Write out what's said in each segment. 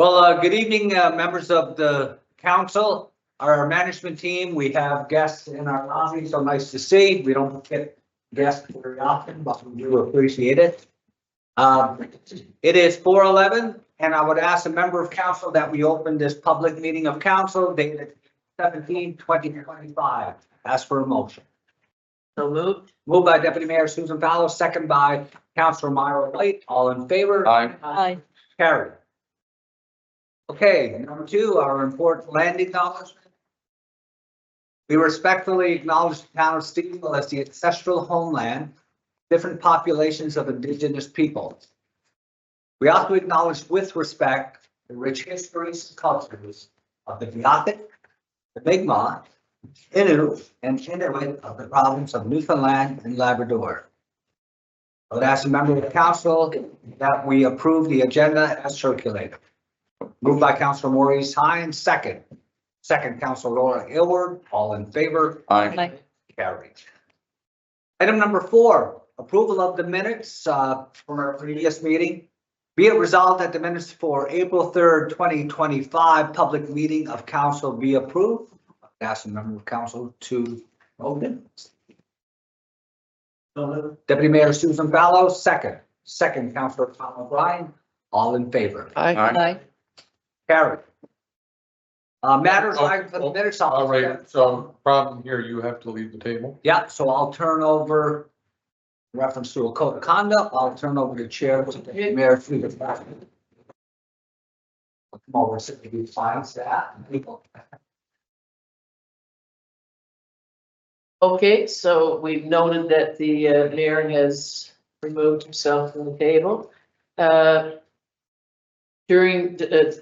Well, good evening, members of the council, our management team. We have guests in our lobby, so nice to see. We don't get guests very often, but we do appreciate it. It is 4:11, and I would ask a member of council that we open this public meeting of council dated 17/20/25. Ask for a motion. So moved. Moved by Deputy Mayor Susan Fallow, second by Councilor Myra White. All in favor? Aye. Aye. Carried. Okay, number two, our important land acknowledgement. We respectfully acknowledge the town of Stevensville as the ancestral homeland, different populations of indigenous peoples. We also acknowledge with respect the rich histories and cultures of the Beothuk, the Mi'kmaq, Innu, and Inuit of the province of Newfoundland and Labrador. I would ask a member of the council that we approve the agenda as circulated. Moved by Councilor Maurice Hines, second. Second, Councilor Laura Aylward. All in favor? Aye. Carried. Item number 4, approval of the minutes from our previous meeting. Be it resolved that the minutes for April 3rd, 2025 public meeting of council be approved. Ask a member of council to vote in. Deputy Mayor Susan Fallow, second. Second, Councilor Tom O'Brien. All in favor? Aye. Carried. Matters I for the minutes. All right, so problem here, you have to leave the table. Yeah, so I'll turn over, reference to a code of conduct, I'll turn over the chair to the mayor through the back. Come over, sit with you, signs that, people. Okay, so we've noted that the mayor has removed himself from the table. During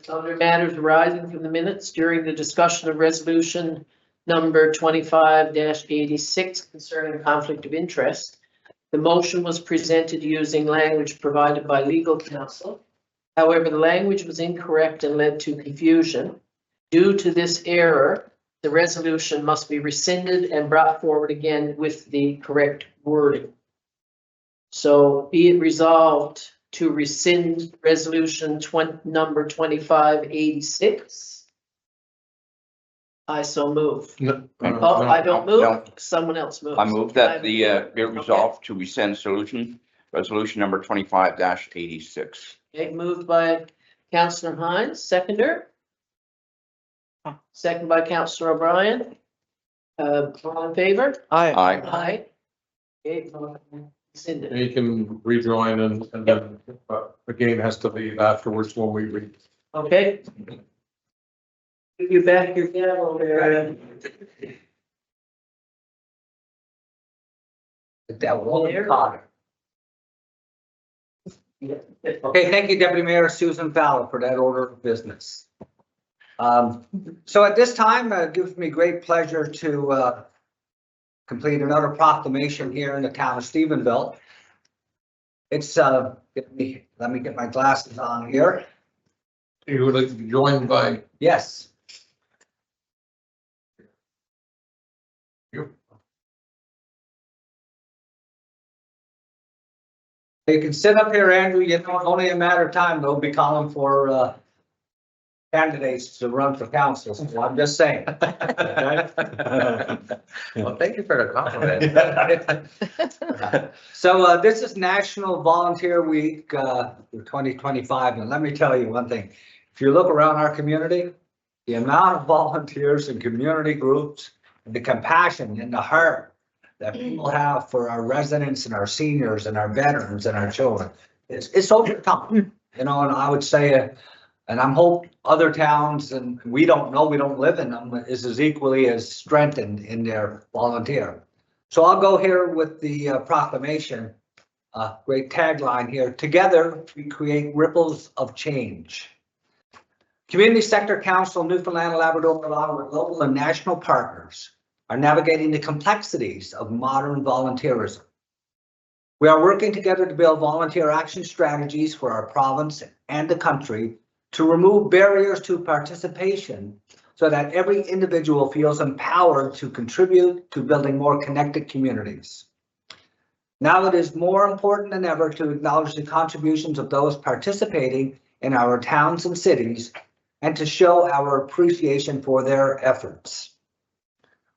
other matters arising from the minutes, during the discussion of resolution number 25-86 concerning conflict of interest, the motion was presented using language provided by legal counsel. However, the language was incorrect and led to confusion. Due to this error, the resolution must be rescinded and brought forward again with the correct wording. So be it resolved to rescind resolution number 2586. I so move. Oh, I don't move. No. Someone else moves. I move that be resolved to rescind resolution number 25-86. Okay, moved by Councillor Hines, seconder. Second by Councillor O'Brien. All in favor? Aye. Aye. Okay, rescinded. You can rejoin and then the game has to leave afterwards when we read. Okay. Give you back your gavel there. That one caught it. Okay, thank you, Deputy Mayor Susan Fowler, for that order of business. So at this time, it gives me great pleasure to complete another proclamation here in the town of Stephenville. It's let me get my glasses on here. You would like to be joined by Yes. you. You can sit up here, Andrew. You know, it's only a matter of time. They'll be calling for candidates to run for council. So I'm just saying. Well, thank you for the compliment. So this is National Volunteer Week for 2025, and let me tell you one thing. If you look around our community, the amount of volunteers and community groups, and the compassion and the heart that people have for our residents and our seniors and our veterans and our children, it's overcome. You know, and I would say, and I'm hope other towns, and we don't live in them, is as equally as strengthened in their volunteer. So I'll go here with the proclamation, great tagline here. Together, we create ripples of change. Community Sector Council, Newfoundland and Labrador, along with local and national partners, are navigating the complexities of modern volunteerism. We are working together to build volunteer action strategies for our province and the country to remove barriers to participation so that every individual feels empowered to contribute to building more connected communities. Now it is more important than ever to acknowledge the contributions of those participating in our towns and cities and to show our appreciation for their efforts.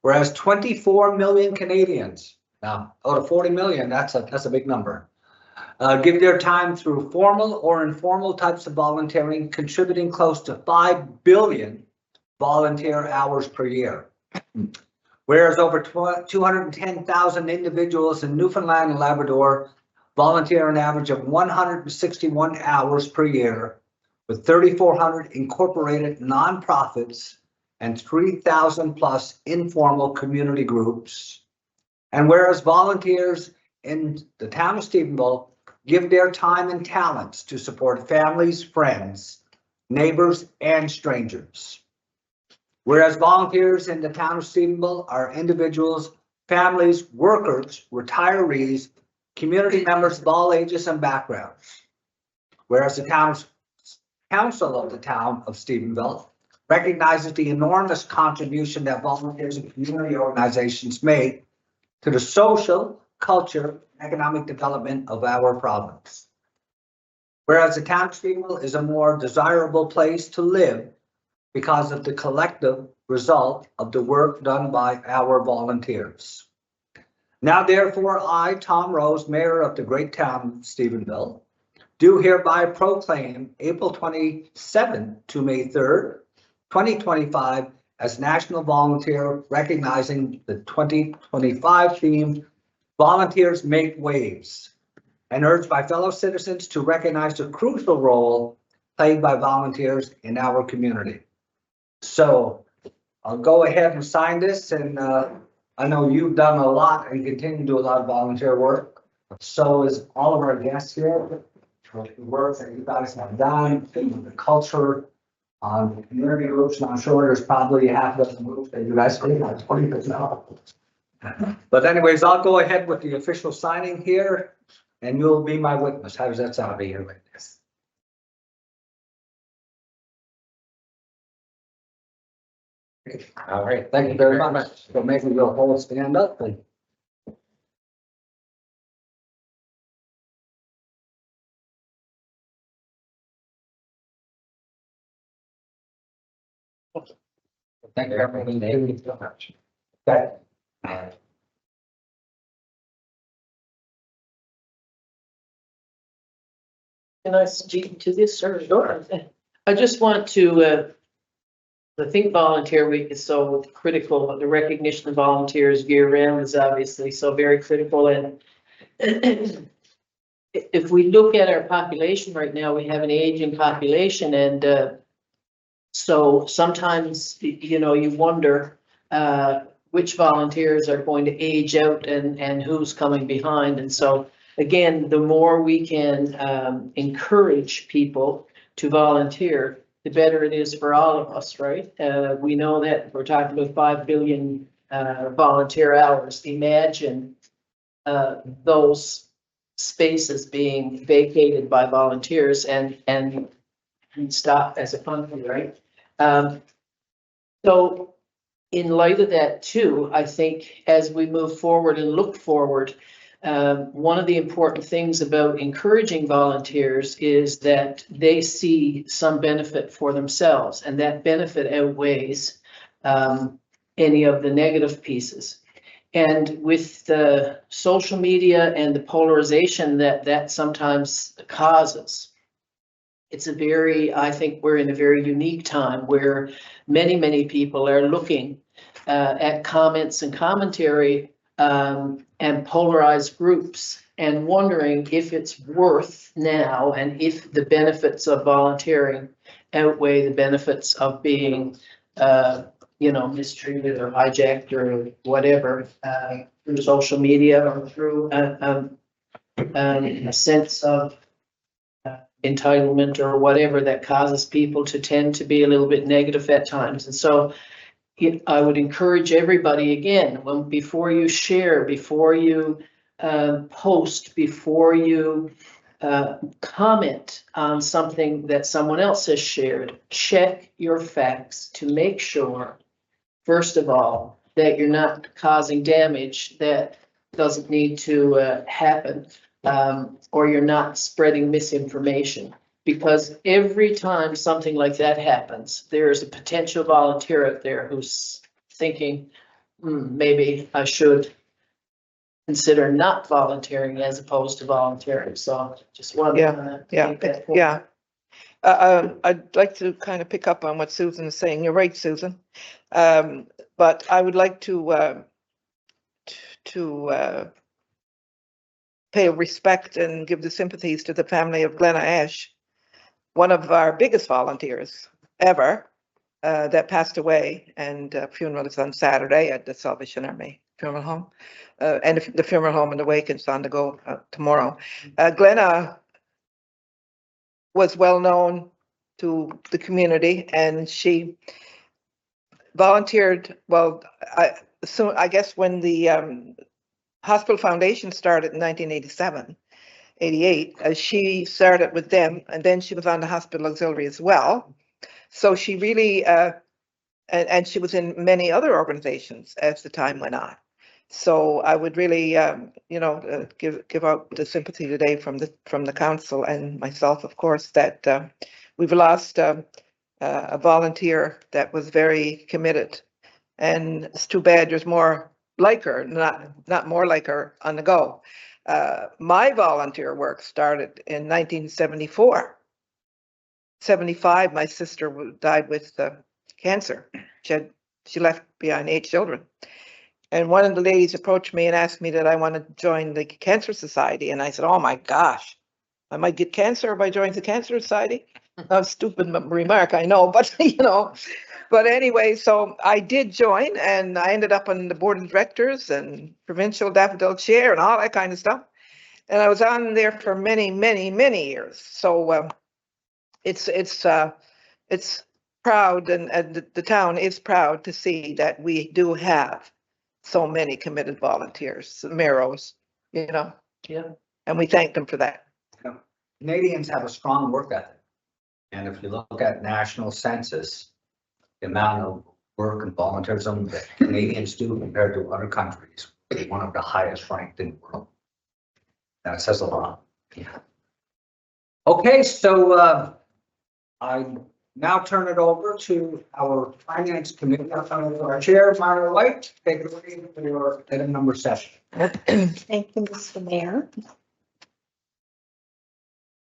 Whereas 24 million Canadians, now out of 40 million, that's a big number, give their time through formal or informal types of volunteering, contributing close to 5 billion volunteer hours per year. Whereas over 210,000 individuals in Newfoundland and Labrador volunteer an average of 161 hours per year, with 3,400 incorporated nonprofits and 3,000 plus informal community groups. And whereas volunteers in the town of Stephenville give their time and talents to support families, friends, neighbors, and strangers. Whereas volunteers in the town of Stephenville are individuals, families, workers, retirees, community members of all ages and backgrounds. Whereas the town's council of the town of Stephenville recognizes the enormous contribution that volunteers and community organizations make to the social, culture, and economic development of our province. Whereas the town of Stephenville is a more desirable place to live because of the collective result of the work done by our volunteers. Now, therefore, I, Tom Rose, Mayor of the great town of Stephenville, do hereby proclaim April 27 to May 3rd, 2025 as National Volunteer, recognizing the 2025 theme, Volunteers Make Waves, and urge my fellow citizens to recognize the crucial role played by volunteers in our community. So I'll go ahead and sign this, and I know you've done a lot and continue to do a lot of volunteer work. So is all of our guests here. For the work that you guys have done, the culture, on the community groups, and I'm sure there's probably half a dozen groups that you guys already have 20% now. But anyways, I'll go ahead with the official signing here, and you'll be my witness. How does that sound? Be your witness. All right, thank you very much. So maybe we'll hold stand up and. Thank you very much. Okay. Can I speak to this or? Sure. I just want to, I think Volunteer Week is so critical. The recognition of volunteers year round is obviously so very critical. And if we look at our population right now, we have an aging population, and so sometimes, you know, you wonder which volunteers are going to age out and who's coming behind. And so again, the more we can encourage people to volunteer, the better it is for all of us, right? We know that we're talking about 5 billion volunteer hours. Imagine those spaces being vacated by volunteers and stop as a country, right? So in light of that too, I think as we move forward and look forward, one of the important things about encouraging volunteers is that they see some benefit for themselves, and that benefit outweighs any of the negative pieces. And with the social media and the polarization that sometimes causes, it's a very, I think we're in a very unique time where many people are looking at comments and commentary and polarized groups and wondering if it's worth now and if the benefits of volunteering outweigh the benefits of being, you know, mistreated or hijacked or whatever through social media or through a sense of entitlement or whatever that causes people to tend to be a little bit negative at times. And so I would encourage everybody again, before you share, before you post, before you comment on something that someone else has shared, check your facts to make sure, first of all, that you're not causing damage that doesn't need to happen, or you're not spreading misinformation. Because every time something like that happens, there is a potential volunteer out there who's thinking, maybe I should consider not volunteering as opposed to volunteering. So just wanted to make that point. Yeah. I'd like to kind of pick up on what Susan is saying. You're right, Susan. But I would like to pay respect and give the sympathies to the family of Glenna Ash, one of our biggest volunteers ever, that passed away, and funeral is on Saturday at the Salvation Army Funeral Home. And the funeral home and the wake is on to go tomorrow. Glenna was well known to the community, and she volunteered. Well, I guess when the Hospital Foundation started in 1987, 88, she started with them, and then she was on the Hospital Auxiliary as well. So she really, and she was in many other organizations as the time went on. So I would really, give out the sympathy today from the council and myself, of course, that we've lost a volunteer that was very committed, and it's too bad there's more like her, not more like her on the go. My volunteer work started in 1974. 75, my sister died with cancer. She left behind 8 children. And one of the ladies approached me and asked me that I want to join the Cancer Society. And I said, oh my gosh, I might get cancer if I join the Cancer Society. A stupid remark, I know, but But anyway, so I did join, and I ended up on the board of directors and provincial daffodil chair and all that kind of stuff. And I was on there for many, many, many years. So it's proud, and the town is proud to see that we do have so many committed volunteers, Meros, Yeah. and we thank them for that. Canadians have a strong work ethic. And if you look at national census, the amount of work and volunteerism that Canadians do compared to other countries is one of the highest ranked in the world. That says a lot. Okay, so I now turn it over to our finance committee. I'll turn it to our chair, Myra White. Take it away for item number 7. Thank you, Mr. Mayor.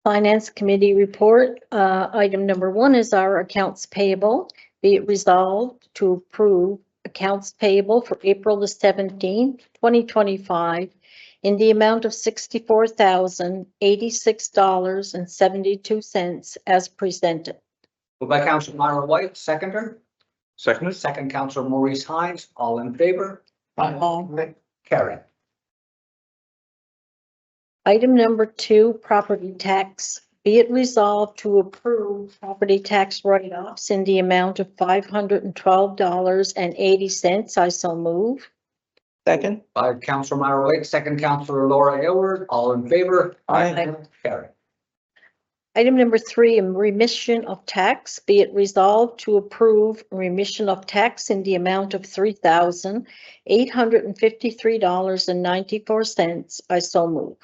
Finance Committee report, item number 1 is our accounts payable. Be it resolved to approve accounts payable for April the 17th, 2025 in the amount of $64,086.72 as presented. Moved by Councilor Myra White, seconder. Seconded. Second, Councilor Maurice Hines. All in favor? Carried. Item number 2, property tax. Be it resolved to approve property tax write-offs in the amount of $512.80. I so move. Second. By Councilor Myra White, second, Councilor Laura Aylward. All in favor? Aye. Carried. Item number 3, remission of tax. Be it resolved to approve remission of tax in the amount of $3,853.94. I so move.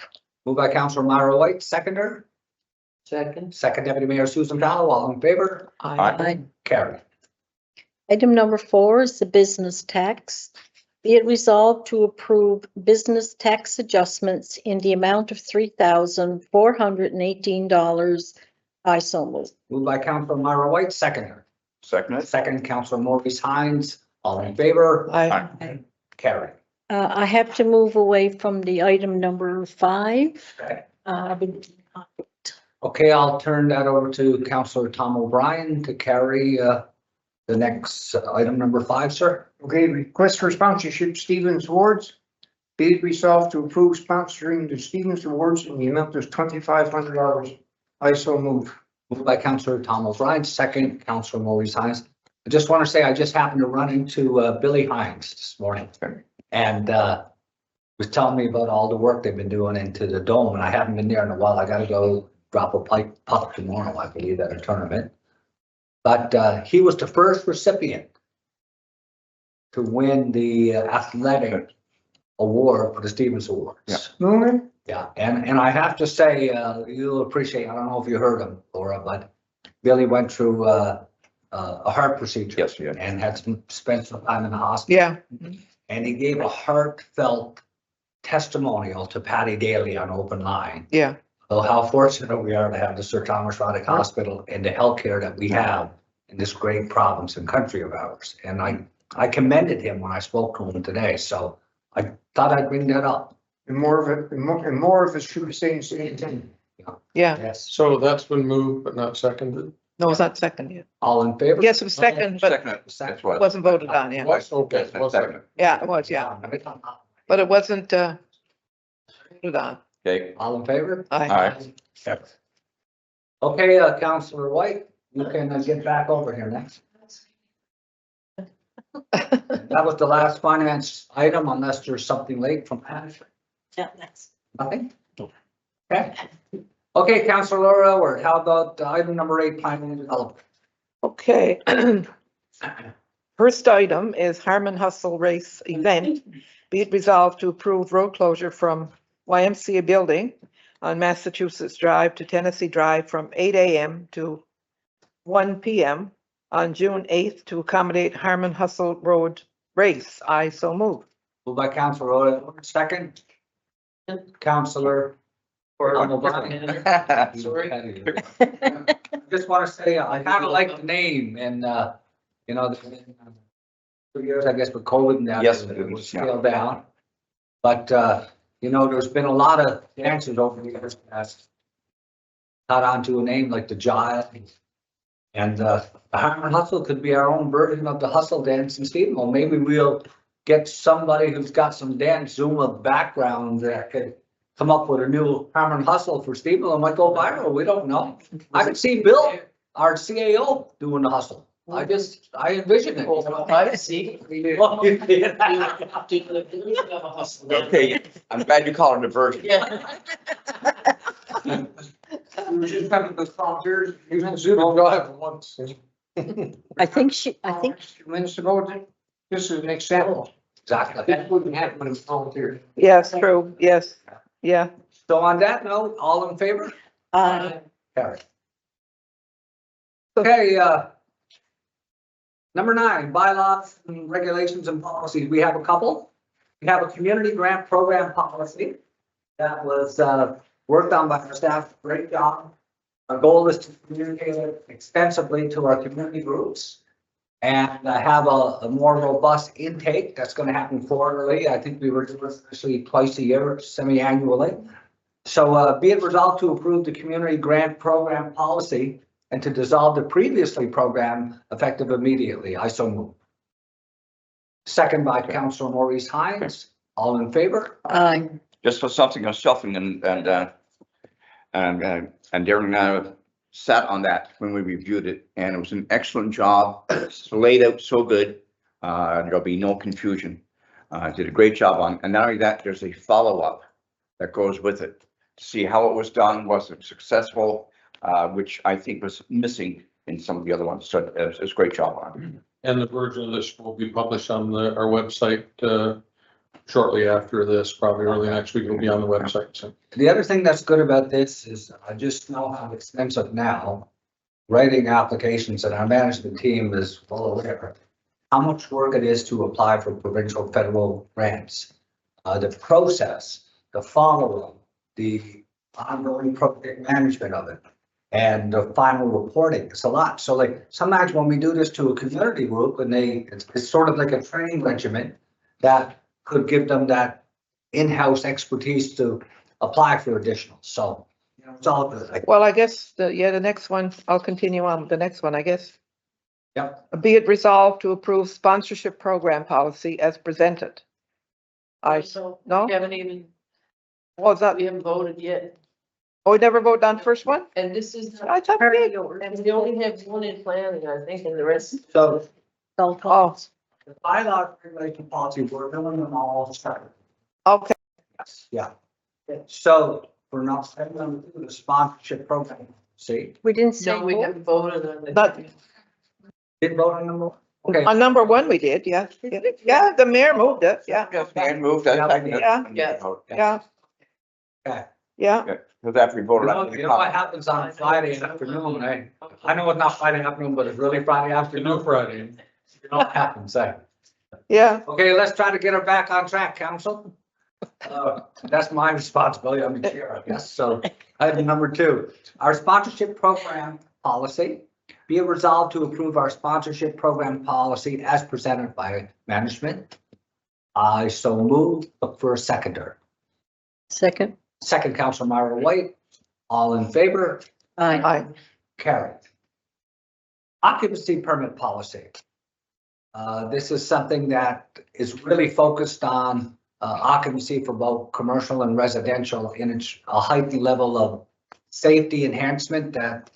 Moved by Councilor Myra White, seconder. Second. Second, Deputy Mayor Susan Powell. All in favor? Aye. Carried. Item number 4 is the business tax. Be it resolved to approve business tax adjustments in the amount of $3,418. I so move. Moved by Councilor Myra White, seconder. Seconded. Second, Councilor Maurice Hines. All in favor? Aye. Carried. I have to move away from the item number 5. Okay. Uh, Okay, I'll turn that over to Councilor Tom O'Brien to carry the next item number 5, sir. Okay, request for sponsorship Stevens Awards. Be it resolved to approve sponsoring the Stevens Awards in the amount of $2,500. I so move. Moved by Councilor Tom O'Brien, second, Councilor Maurice Hines. I just want to say, I just happened to run into Billy Hines this morning, and was telling me about all the work they've been doing into the dome, and I haven't been there in a while. I gotta go drop a puck tomorrow, I believe, at a tournament. But he was the first recipient to win the athletic award for the Stevens Awards. Yeah. Moving. Yeah, and I have to say, you'll appreciate, I don't know if you heard him, Laura, but Billy went through, a heart procedure. Yes, yeah. And had spent some time in the hospital. Yeah, And he gave a heartfelt testimonial to Patty Daly on open line. yeah, So how fortunate we are to have the Sir Thomas Roddick Hospital and the healthcare that we have in this great province and country of ours. And I commended him when I spoke to him today, so I thought I'd bring that up. And more of it, and more of it should be saying same thing. yeah. Yes. So that's been moved but not seconded. No, it's not second yet. All in favor? Yes, it was second, but Second, that's it what. wasn't voted on, yeah. Was, okay, Yes, was second. Yeah, it was, yeah. But it wasn't, voted on. Okay, All in favor? Aye. all right. Okay, Councillor White, you can get back over here next. That was the last finance item unless there's something late from management. Yeah, that's. Nothing? Okay. Okay, Councillor Laura Elward, how about item number 8, planning and development? Okay. First item is Harmon Hustle Race event. Be it resolved to approve road closure from YMCA building on Massachusetts Drive to Tennessee Drive from 8 a.m. to 1 p.m. on June 8th to accommodate Harmon Hustle Road Race. I so move. Moved by Councillor Laura Elward, second. Councillor. Sorry. Just want to say, I kind of like the name and, you know, there's been 2 years, I guess, with COVID and that. Yes, It was yeah. scaled down. But, you know, there's been a lot of dancers over the years that's caught on to a name like the Jive. And, the Harmon Hustle could be our own version of the hustle dance in Stephenville. Maybe we'll get somebody who's got some dance Zuma background that could come up with a new Harmon Hustle for Stephenville. It might go viral. We don't know. I could see Bill, our CAO, doing the hustle. I envision it. I see. Okay, I'm glad you call it a diversion. Yeah. We were just having those volunteers. Zero drive once. I think Minutes ago, this is an example. Exactly. That wouldn't happen when it's volunteers. Yes, true, yes, yeah. So on that note, all in favor? Carried. Okay, number 9, bylaws and regulations and policies. We have a couple. We have a community grant program policy that was worked on by our staff. Great job. Our goal is to communicate it extensively to our community groups and have a more robust intake. That's going to happen quarterly. I think we were doing actually twice a year, semi-annually. So be it resolved to approve the community grant program policy and to dissolve the previously program effective immediately. I so move. Second by Councilor Maurice Hines. All in favor? Just for something on shuffling and Darren sat on that when we reviewed it, and it was an excellent job. It's laid out so good. There'll be no confusion. Did a great job on, and not only that, there's a follow-up that goes with it to see how it was done, was it successful, which I think was missing in some of the other ones. So it's a great job on it. And the version of this will be published on our website shortly after this, probably early next week. It'll be on the website. So The other thing that's good about this is I just know how expensive now writing applications, and our management team is well aware how much work it is to apply for provincial federal grants. The process, the follow-up, the ongoing project management of it, and the final reporting. It's a lot. So like sometimes when we do this to a community group and it's sort of like a training regimen that could give them that in-house expertise to apply for additional. So, you know, it's all good. Well, I guess the next one, I'll continue on with the next one, I guess. Yep. Be it resolved to approve sponsorship program policy as presented. No? We haven't even, Was that, we haven't voted yet. oh, we never voted on the first one? And this is, I thought we did. and we only have one in planning, I think, and the rest. So Oh, the bylaw regulation policy, we're doing them all separate. okay, Yes, yeah. So we're not sending them to the sponsorship program. See, we didn't say. No, we haven't voted on it. But- did vote on number 1? Okay, On number one, we did, yeah. Yeah, the mayor moved it, yeah, Just hand moved, I second it. Yeah. yeah, okay. yeah. Because after we voted. You know what happens on Friday afternoon, eh? I know it's not Friday afternoon, but it's really Friday After no afternoon. Friday. You know what happens, eh? Yeah, Okay, let's try to get her back on track, council. That's my responsibility, I'm the chair, I guess. So item number 2, our sponsorship program policy. Be it resolved to approve our sponsorship program policy as presented by management. I so move, look for a seconder. Second. Second, Council Myra White, all in favor? I, Carried. Occupancy permit policy. This is something that is really focused on occupancy for both commercial and residential in its a heightened level of safety enhancement that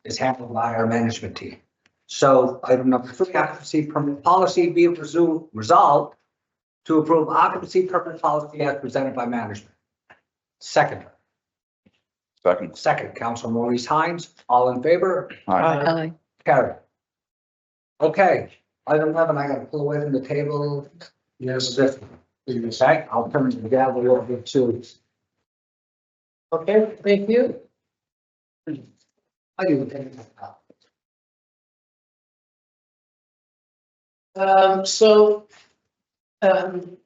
is handled by our management team. So item number 3, occupancy permit policy be resolved to approve occupancy permit policy as presented by management. Second. Second, Council Maurice Hines, all in favor? Aye. Carried. Okay, item 11, I gotta pull away from the table. Yes. Okay, I'll turn the gavel over to, Okay, thank you. I do think.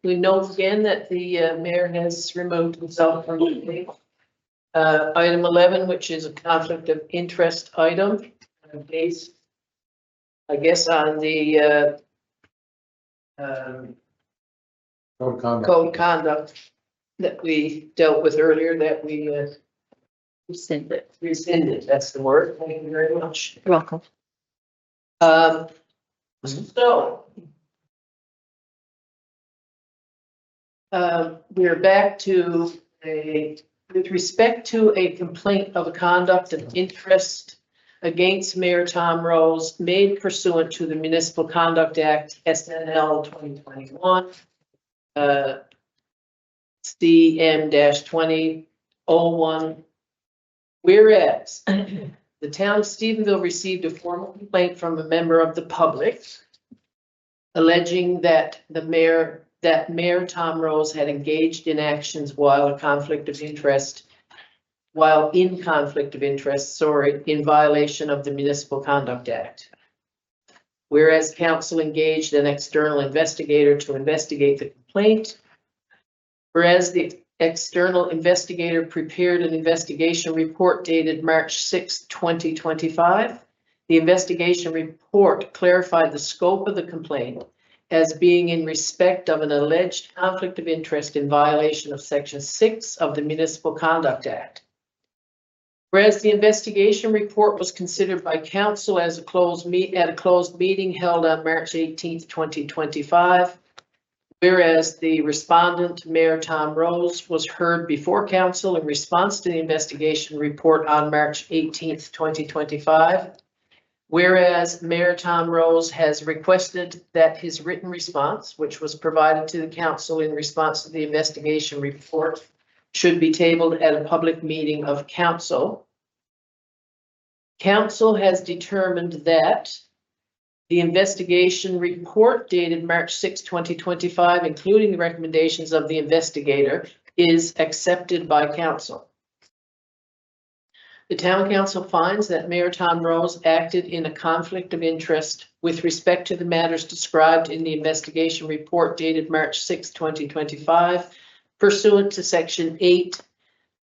We note again that the mayor has removed himself from the meeting. Item 11, which is a conflict of interest item, based, I guess, on the Code conduct. code conduct that we dealt with earlier, that we rescinded, that's the word. Thank you very much. You're welcome. So we're back to with respect to a complaint of a conduct of interest against Mayor Tom Rose made pursuant to the Municipal Conduct Act, SNL 2021, CM-2001. Whereas the town of Stephenville received a formal complaint from a member of the public alleging that Mayor Tom Rose had engaged in actions while in conflict of interest, in violation of the Municipal Conduct Act. Whereas council engaged an external investigator to investigate the complaint. Whereas the external investigator prepared an investigation report dated March 6, 2025. The investigation report clarified the scope of the complaint as being in respect of an alleged conflict of interest in violation of Section 6 of the Municipal Conduct Act. Whereas the investigation report was considered by council as a closed meeting held on March 18, 2025. Whereas the respondent, Mayor Tom Rose, was heard before council in response to the investigation report on March 18, 2025. Whereas Mayor Tom Rose has requested that his written response, which was provided to the council in response to the investigation report, should be tabled at a public meeting of council. Council has determined that the investigation report dated March 6, 2025, including the recommendations of the investigator, is accepted by council. The town council finds that Mayor Tom Rose acted in a conflict of interest with respect to the matters described in the investigation report dated March 6, 2025, pursuant to Section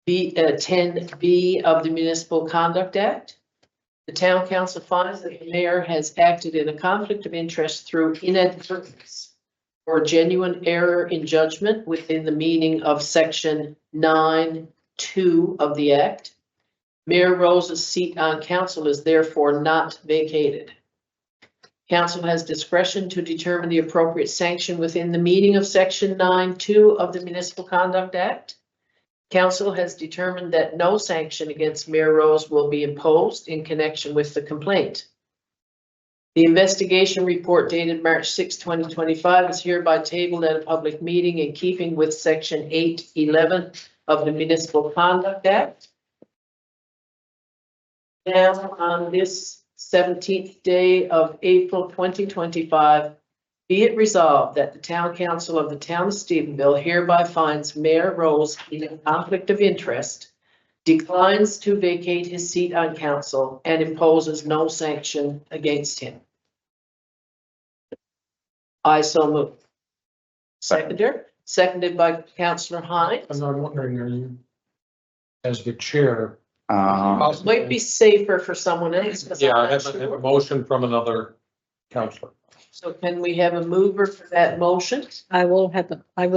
10B of the Municipal Conduct Act. The town council finds that the mayor has acted in a conflict of interest through inadvertence or genuine error in judgment within the meaning of Section 9(2) of the Act. Mayor Rose's seat on council is therefore not vacated. Council has discretion to determine the appropriate sanction within the meaning of Section 9(2) of the Municipal Conduct Act. Council has determined that no sanction against Mayor Rose will be imposed in connection with the complaint. The investigation report dated March 6, 2025 is hereby tabled at a public meeting in keeping with Section 811 of the Municipal Conduct Act. Now on this 17th day of April 2025, be it resolved that the town council of the town of Stephenville hereby finds Mayor Rose in a conflict of interest, declines to vacate his seat on council, and imposes no sanction against him. I so move. Seconded by Councillor Hines. I'm wondering, are you, as the chair? Might be safer for someone else. 'Cause I'm Yeah, I not have a sure. motion from another counselor. So can we have a mover for that motion? I will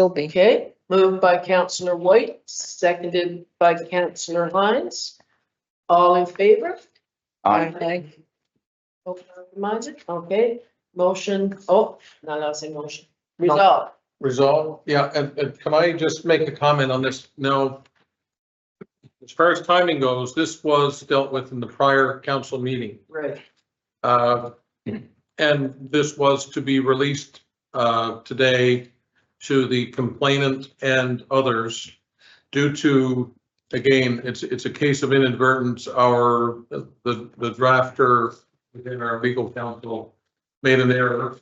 be. Okay, moved by Councillor White, seconded by Councillor Hines. All in favor? Aye. Reminded, okay, motion, not allowed to say motion, resolve. Resolve, yeah, and can I just make a comment on this? Now, as far as timing goes, this was dealt with in the prior council meeting. Right. And this was to be released today to the complainant and others due to, again, it's a case of inadvertence. The drafter within our legal counsel made an error.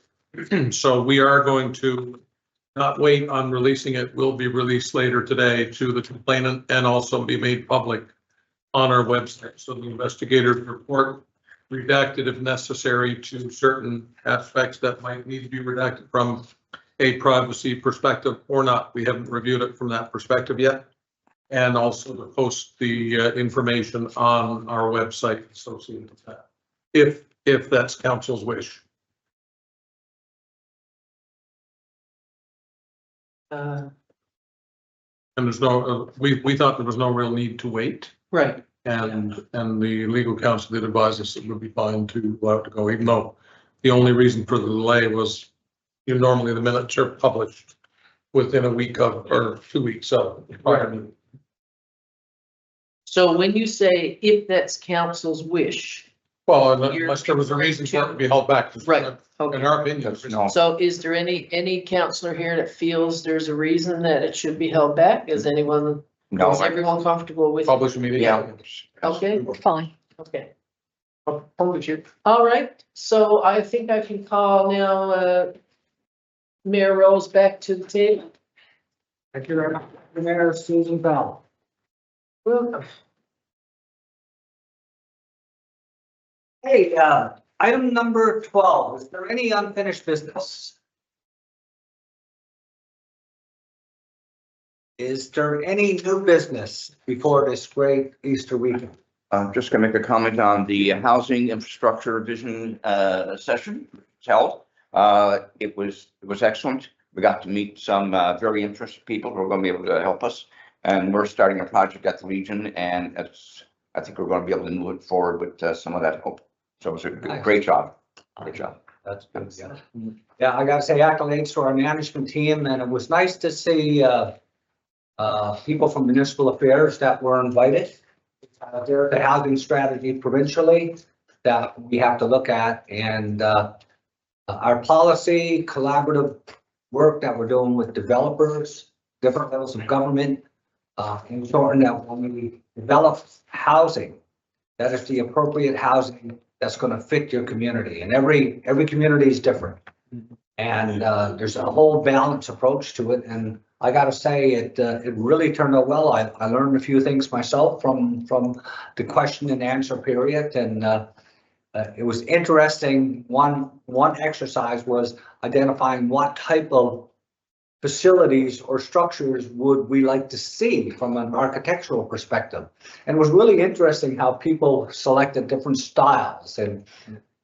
So we are going to not wait on releasing it. Will be released later today to the complainant and also be made public on our website. So the investigator's report redacted if necessary to certain aspects that might need to be redacted from a privacy perspective or not. We haven't reviewed it from that perspective yet. And also to post the information on our website associated with that, if that's council's wish. And there's no, we thought there was no real need to wait. Right. And the legal counsel did advise us it would be fine to allow it to go, even though the only reason for the delay was, normally the minutes are published within a week of, or 2 weeks of the prior meeting. So when you say if that's council's wish, Well, unless there was a reason for it to be held back. Right. In okay. our opinion. No. So is there any counselor here that feels there's a reason that it should be held back? Is anyone, No, is everyone comfortable with? Publish a meeting. Yeah. Okay, We're fine. okay. Publish it. All right, so I think I can call now, Mayor Rose back to the table. Thank you very much, Mayor Susan Bell. Welcome. Hey, item number 12, is there any unfinished business? Is there any new business before this great Easter weekend? I'm just gonna make a comment on the housing infrastructure vision session held. It was excellent. We got to meet some very interested people who are gonna be able to help us. And we're starting a project at the Legion, and I think we're gonna be able to move it forward with some of that hope. So it was a great job. Great job. That's good, yeah. Yeah, I gotta say accolades to our management team, and it was nice to see people from municipal affairs that were invited. There's a housing strategy provincially that we have to look at, and our policy collaborative work that we're doing with developers, different levels of government, ensuring that when we develop housing, that is the appropriate housing that's going to fit your community, and every community is different. And there's a whole balanced approach to it, and I gotta say, it really turned out well. I learned a few things myself from the question and answer period, and it was interesting. One exercise was identifying what type of facilities or structures would we like to see from an architectural perspective. And it was really interesting how people selected different styles, and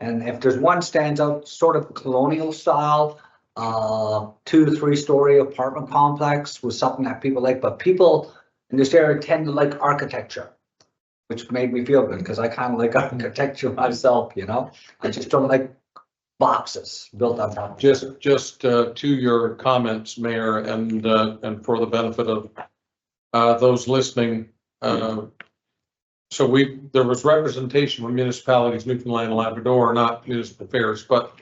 if there's one stands out, sort of colonial style, 2 to 3 story apartment complex was something that people like, but people in this area tend to like architecture, which made me feel good because I kind of like architecture myself, I just don't like boxes built on top. Just to your comments, Mayor, and for the benefit of those listening, so there was representation from municipalities, Newfoundland and Labrador, not municipal affairs, but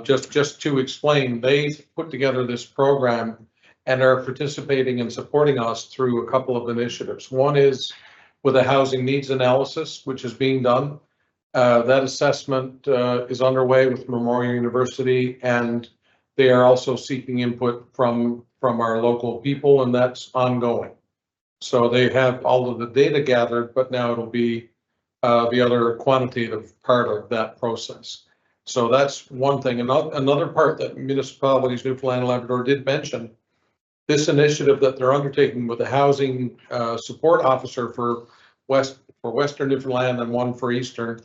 just to explain, they put together this program and are participating and supporting us through a couple of initiatives. One is with a housing needs analysis, which is being done. That assessment is underway with Memorial University, and they are also seeking input from our local people, and that's ongoing. So they have all of the data gathered, but now it'll be the other quantitative part of that process. So that's one thing. Another part that municipalities, Newfoundland and Labrador did mention, this initiative that they're undertaking with the housing support officer for Western Newfoundland and one for Eastern,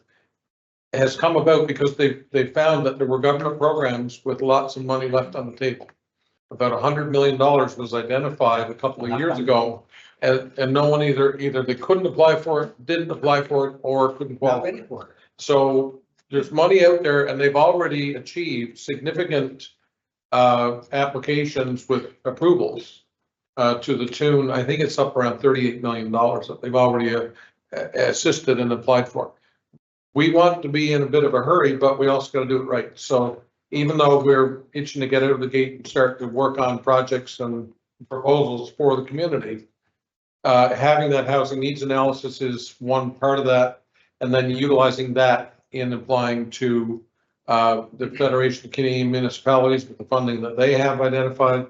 has come about because they found that there were government programs with lots of money left on the table. About $100 million was identified a couple of years ago, and no one either they couldn't apply for it, didn't apply for it, or couldn't qualify for it. So there's money out there, and they've already achieved significant applications with approvals to the tune, I think it's up around $38 million that they've already assisted and applied for. We want to be in a bit of a hurry, but we also got to do it right. So even though we're itching to get out of the gate and start to work on projects and proposals for the community, having that housing needs analysis is one part of that, and then utilizing that in applying to the Federation of Canadian Municipalities with the funding that they have identified,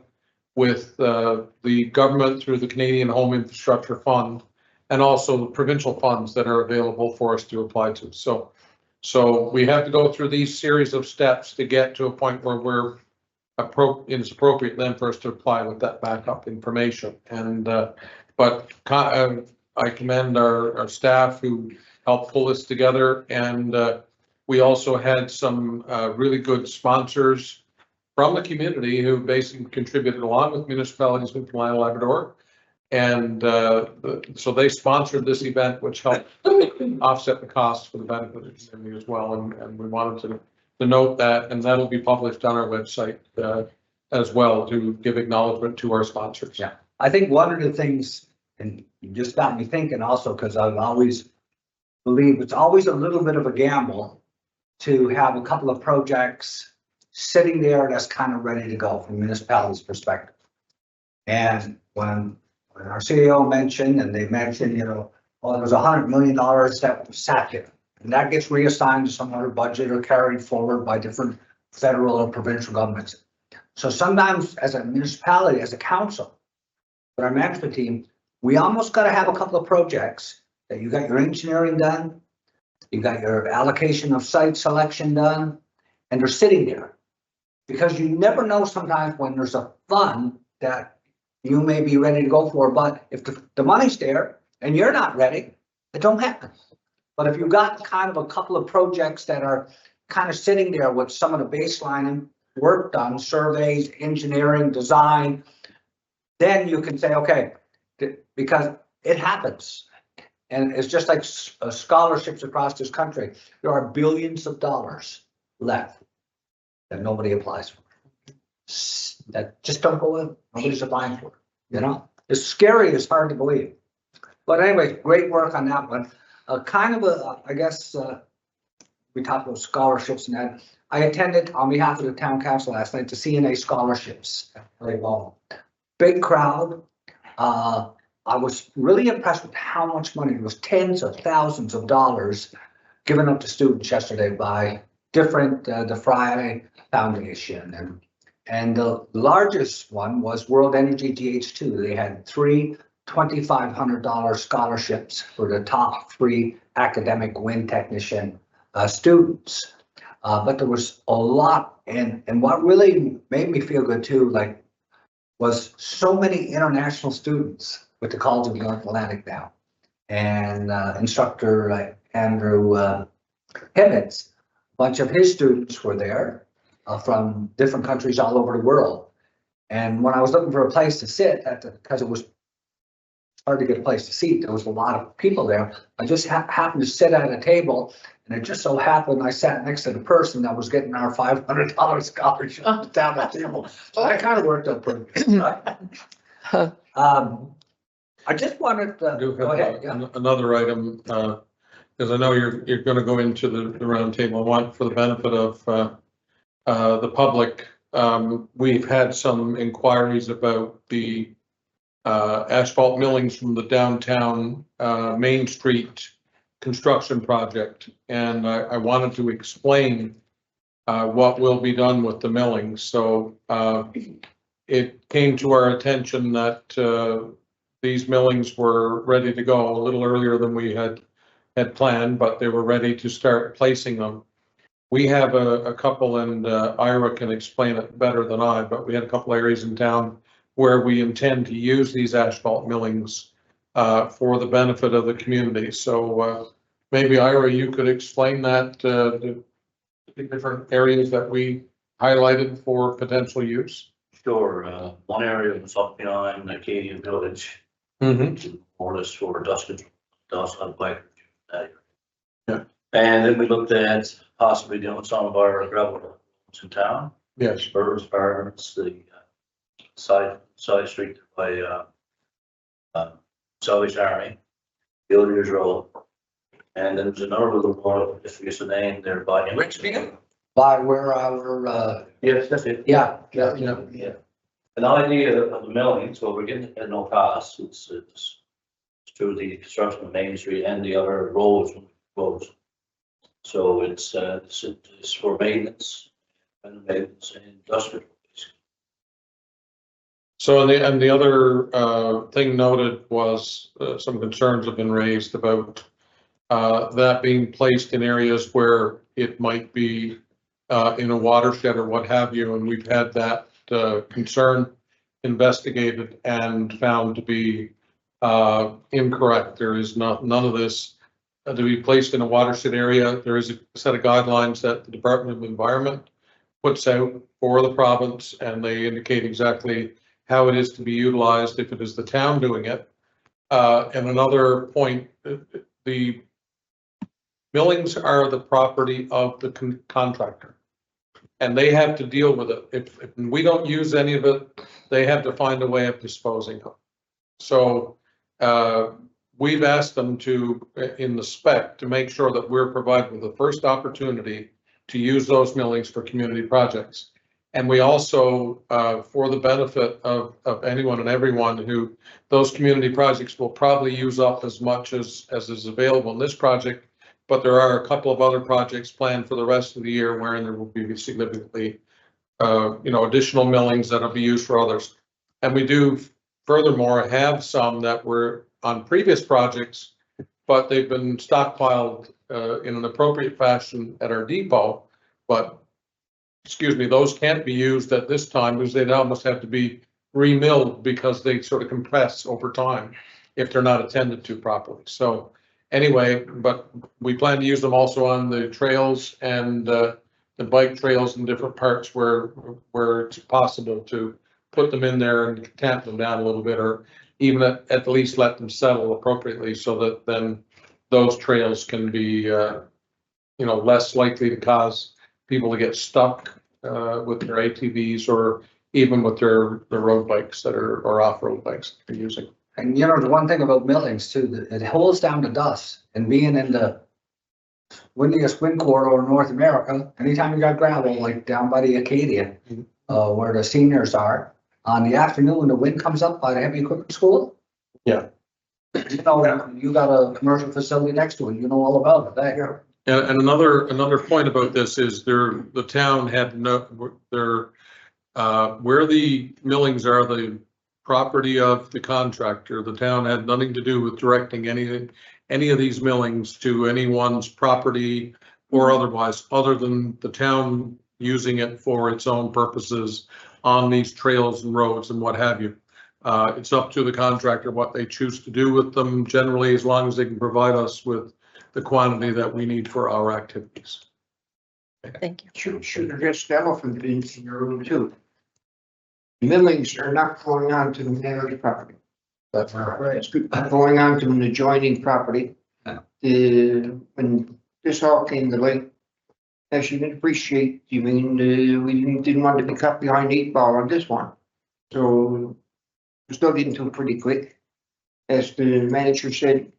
with the government through the Canadian Home Infrastructure Fund, and also the provincial funds that are available for us to apply to. So we have to go through these series of steps to get to a point where it's appropriate then for us to apply with that backup information. And but I commend our staff who helped pull this together, and we also had some really good sponsors from the community who basically contributed along with municipalities in Newfoundland and Labrador. And so they sponsored this event, which helped offset the costs for the benefit of the community as well. And we wanted to note that, and that'll be published on our website as well to give acknowledgement to our sponsors. Yeah, I think one of the things, and you just got me thinking also, because I've always believed it's always a little bit of a gamble to have a couple of projects sitting there that's kind of ready to go from municipality's perspective. And when our CEO mentioned, and they mentioned, you know, well, there was $100 million that sat there, and that gets reassigned to some other budget or carried forward by different federal or provincial governments. So sometimes as a municipality, as a council, with our management team, we almost got to have a couple of projects that you got your engineering done, you got your allocation of site selection done, and they're sitting there. Because you never know sometimes when there's a fund that you may be ready to go for, but if the money's there and you're not ready, it don't happen. But if you've got kind of a couple of projects that are kind of sitting there with some of the baseline work done, surveys, engineering, design, then you can say, okay, because it happens. And it's just like scholarships across this country. There are billions of dollars left that nobody applies for. That just don't go in. Nobody's applying for it. You know, it's scary. It's hard to believe. But anyway, great work on that one. Kind of a, I guess, we talked about scholarships and that. I attended on behalf of the town council last night to CNA scholarships. Big crowd. I was really impressed with how much money. It was tens of thousands of dollars given up to students yesterday by different, the Fry Foundation. And the largest one was World Energy GH2. They had three $2,500 scholarships for the top 3 academic wind technician students. But there was a lot, and what really made me feel good too, like, was so many international students with the College of the North Atlantic now. And instructor Andrew Hibbets, a bunch of his students were there from different countries all over the world. And when I was looking for a place to sit, because it was hard to get a place to seat, there was a lot of people there. I just happened to sit at a table, and it just so happened I sat next to the person that was getting our $500 scholarship down the table. So that kind of worked out pretty good. I just wanted to go ahead. Another item, because I know you're going to go into the round table. I want, for the benefit of the public, we've had some inquiries about the asphalt millings from the downtown Main Street construction project. And I wanted to explain what will be done with the millings. So it came to our attention that these millings were ready to go a little earlier than we had planned, but they were ready to start placing them. We have a couple, and Ira can explain it better than I, but we had a couple areas in town where we intend to use these asphalt millings for the benefit of the community. So maybe Ira, you could explain that, the different areas that we highlighted for potential use. Sure, one area was up behind Acadian Village, Mm-hmm. more or less for dust control, dust on bike. Yeah. And then we looked at possibly doing some of our gravel roads in town, Yes. Burrs Farms, the side street by Salvation Army, Builders Road. And then there's another little road, if you use the name there by. By where our, Yes, that's it. yeah. Yeah. An idea of the milling, so we're getting it at no cost, it's through the construction of Main Street and the other roads, so it's for maintenance and industrial. So, and the other thing noted was some concerns have been raised about that being placed in areas where it might be in a watershed or what have you, and we've had that concern investigated and found to be incorrect. There is none of this to be placed in a watershed area. There is a set of guidelines that the Department of Environment puts out for the province, and they indicate exactly how it is to be utilized if it is the town doing it. And another point, the millings are the property of the contractor, and they have to deal with it. If we don't use any of it, they have to find a way of disposing of. So we've asked them to, in the spec, to make sure that we're provided with the first opportunity to use those millings for community projects. And we also, for the benefit of anyone and everyone who, those community projects will probably use up as much as is available in this project, but there are a couple of other projects planned for the rest of the year wherein there will be significantly, additional millings that will be used for others. And we do furthermore have some that were on previous projects, but they've been stockpiled in an appropriate fashion at our depot. But those can't be used at this time because they'd almost have to be remilled because they sort of compress over time if they're not attended to properly. So anyway, but we plan to use them also on the trails and the bike trails in different parts where it's possible to put them in there and tamp them down a little bit, or even at least let them settle appropriately so that then those trails can be, less likely to cause people to get stuck with their ATVs or even with their road bikes or off-road bikes that they're using. And the one thing about millings too, that it holds down the dust, and being in the windiest wind corridor in North America, anytime you got gravel, like down by the Acadia, where the seniors are, on the afternoon, the wind comes up by the heavy equipment school. Yeah. You got a commercial facility next to it, you know all about it, that. And another point about this is the town had where the millings are the property of the contractor. The town had nothing to do with directing any of these millings to anyone's property or otherwise, other than the town using it for its own purposes on these trails and roads and what have you. It's up to the contractor what they choose to do with them, generally, as long as they can provide us with the quantity that we need for our activities. Thank you. Should address the elephant in your room too. Millings are not going on to the neighbor's property. That's right. It's going on to an adjoining property. When this all came to light, as you can appreciate, we didn't want to be cut behind the 8 ball on this one. So we still did into it pretty quick. As the manager said,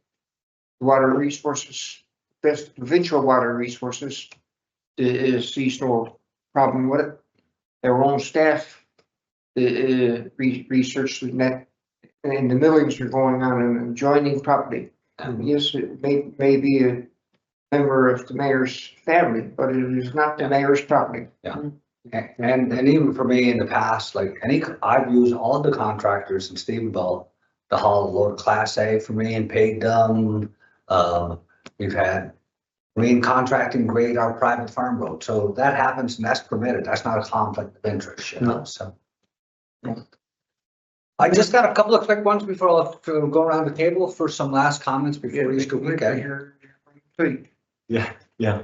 water resources, best provincial water resources, sees no problem with it. Their own staff researched that, and the millings are going on an adjoining property. Yes, it may be a member of the mayor's family, but it is not the mayor's property. And even for me in the past, like I've used all of the contractors in Stephenville to haul a load of Class A for me and paid them. We've had Marine Contracting grade our private farm road. So that happens and that's permitted. That's not a conflict of interest, you know, so. I just got a couple of quick ones before I'll go around the table for some last comments before Easter weekend. Yeah, yeah.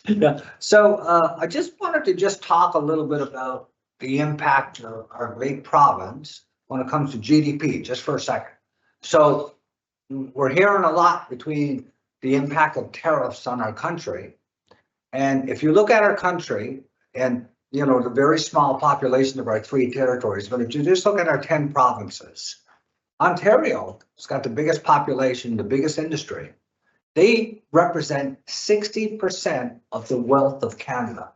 Yeah, so I just wanted to just talk a little bit about the impact of our great province when it comes to GDP, just for a second. So we're hearing a lot between the impact of tariffs on our country. And if you look at our country and, you know, the very small population of our 3 territories, but if you just look at our 10 provinces, Ontario has got the biggest population, the biggest industry. They represent 60% of the wealth of Canada.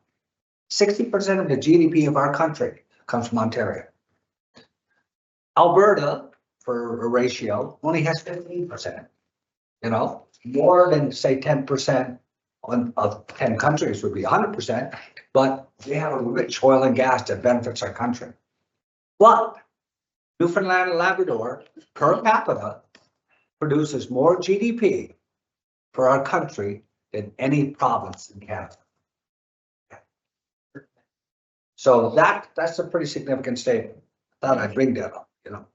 60% of the GDP of our country comes from Ontario. Alberta, for a ratio, only has 15%. You know, more than say 10% of 10 countries would be 100%, but they have a rich oil and gas that benefits our country. But Newfoundland and Labrador per capita produces more GDP for our country than any province in Canada. So that's a pretty significant statement. Thought I'd bring that up, you know.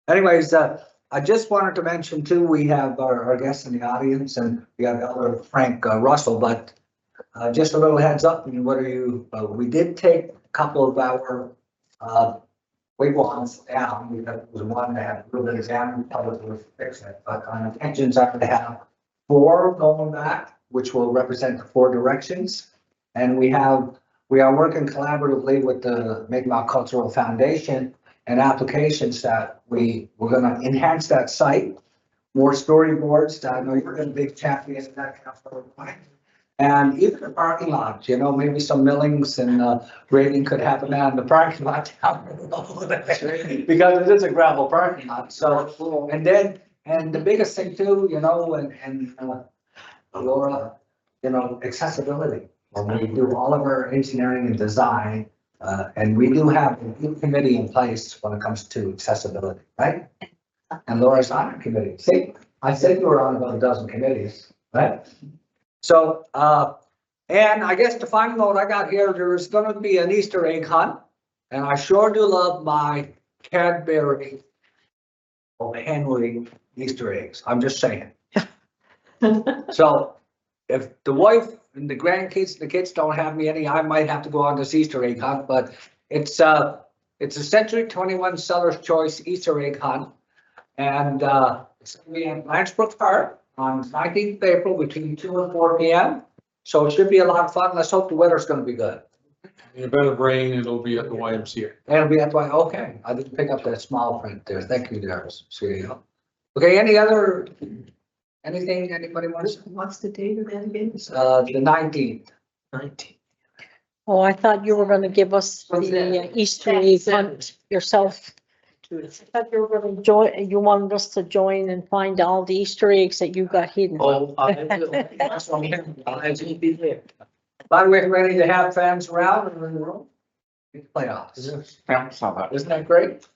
Anyways, I just wanted to mention too, we have our guests in the audience and we have Elder Frank Russell, but just a little heads up, and what are you, we did take a couple of our wigwams down. We had was one that had a little bit of exam, public will fix it, but our intentions are to have 4 going back, which will represent the 4 directions. And we are working collaboratively with the Mi'kmaq Cultural Foundation and applications that we're going to enhance that site, more storyboards. I know you're a big champion in that kind of point. And even the parking lot, you know, maybe some millings and grading could happen down in the parking lot down there, because it is a gravel parking lot. So, and the biggest thing too, you know, and Laura, you know, accessibility. When we do all of our engineering and design, and we do have a good committee in place when it comes to accessibility, right? And Laura's on our committee. See, I said you were on about a dozen committees, right? So, and I guess the final note I got here, there is going to be an Easter egg hunt, and I sure do love my Cadbury Henry Easter eggs. I'm just saying. So if the wife and the grandkids, the kids don't have me any, I might have to go on this Easter egg hunt, but it's a Century 21 Seller's Choice Easter egg hunt. And it's going to be in Blanchbrook Park on 19th of April between 2 and 4 p.m. So it should be a lot of fun. Let's hope the weather's going to be good. In event of rain, it'll be at the YMCA. It'll be at why, okay. I didn't pick up that small print there. Thank you, Darius. Sweetie. Okay, anything anybody wants? What's the date of that again? The 19th. 19. Oh, I thought you were gonna give us the Easter egg hunt yourself. I thought you were gonna join, you wanted us to join and find all the Easter eggs that you got hidden. Oh, I will. That's what I'm hearing. I will be there. By the way, ready to have fans around and in the room? Playoffs. Yeah, Isn't that great?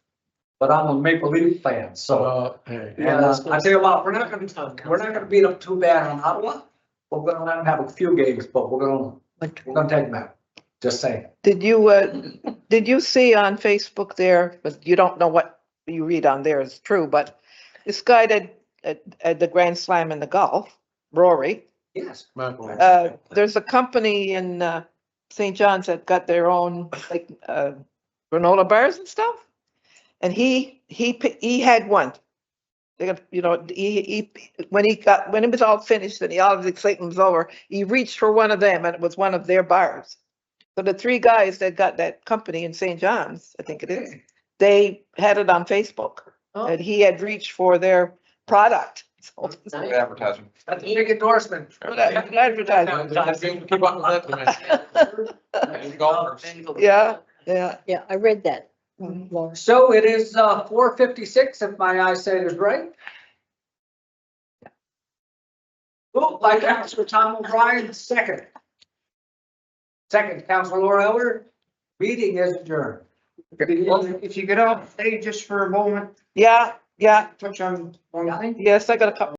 But I'm a Maple Leaf fan, so. Hey, And I tell you what, we're not gonna beat them too bad on Ottawa. We're gonna let them have a few games, but we're gonna take them out. Just saying. Did you see on Facebook there, but you don't know what you read on there is true, but this guy that at the Grand Slam in the golf, Rory, Yes. there's a company in St. John's that got their own like granola bars and stuff. And he had one. They got, you know, when it was all finished and all of the excitement was over, he reached for one of them and it was one of their bars. So the 3 guys that got that company in St. John's, I think it is, they had it on Facebook Oh. and he had reached for their product. So Nice. advertising. That's a big endorsement. advertising. Keep up with that, man. Golfers. Yeah, yeah. Yeah, I read that. Mhm. Laura. So it is 4:56 if my eyesight is right. Moved by Councilor Tom O'Brien, second. Second, Councilor Laura Elder. Meeting is adjourned. If you get off, stay just for a moment, Yeah, touch on one thing. yes, I got a couple.